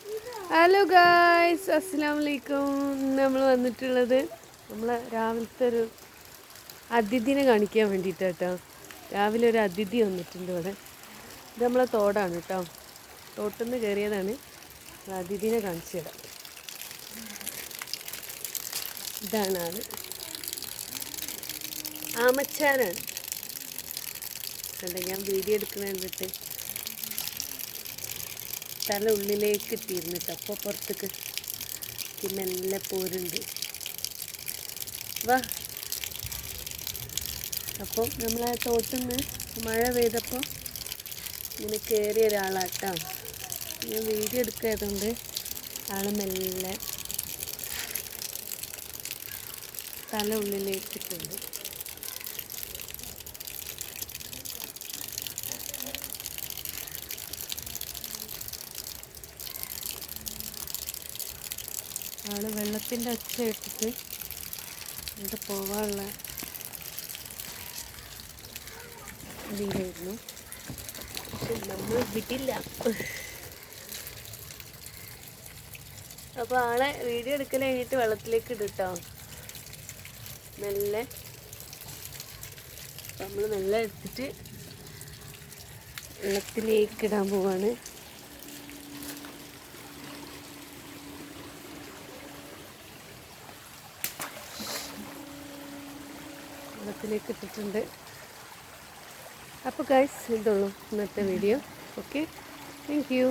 Hello guys, അസ്സലാമു അലൈക്കും. നമ്മൾ വന്നിട്ടുള്ളത് നമ്മളെ രാവിലത്തെ ഒരു അതിഥിനെ കാണിക്കാൻ വേണ്ടിയിട്ടാണ് കേട്ടോ. രാവിലെ ഒരു അതിഥി വന്നിട്ടുണ്ട് ഇവിടെ. ഇത് നമ്മളെ തോടാണ് കേട്ടോ. തോട്ടിൽ നിന്ന് കയറിയതാണ്. അതിഥിനെ കാണിച്ചു തരാം. ഇതാണ് ആള്, ആമച്ചാനാണ്. കണ്ട, ഞാൻ വീഡിയോ എടുക്കുന്ന കണ്ടിട്ട് തല ഉള്ളിലേക്ക് ഇട്ടിരുന്നിട്ട് അപ്പോൾ പുറത്തേക്ക് മെല്ലെ പോരുണ്ട്. വാ. അപ്പം നമ്മളെ തോട്ടിൽ നിന്ന് മഴ പെയ്തപ്പോൾ ഇങ്ങനെ കയറിയ ഒരാളാട്ടോ. ഞാൻ വീഡിയോ എടുക്കായതുകൊണ്ട് ആൾ മെല്ലെ തല ഉള്ളിലേക്കിട്ടുണ്ട്. ആള് വെള്ളത്തിൻ്റെ ഒച്ച ഇട്ടിട്ട് ഇവിടെ പോവാനുള്ള ഇതിലായിരുന്നു. പക്ഷെ നമ്മൾ വിട്ടില്ല. അപ്പോൾ ആളെ വീഡിയോ എടുക്കൽ കഴിഞ്ഞിട്ട് വെള്ളത്തിലേക്ക് ഇടട്ടോ. മെല്ലെ നമ്മൾ മെല്ലെ എടുത്തിട്ട് വെള്ളത്തിലേക്ക് ഇടാൻ പോവാണ്. വെള്ളത്തിലേക്ക് ഇട്ടിട്ടുണ്ട്. അപ്പോൾ ഗൈസ്, ഇതുള്ളൂ ഇന്നത്തെ വീഡിയോ. Okay, thank you.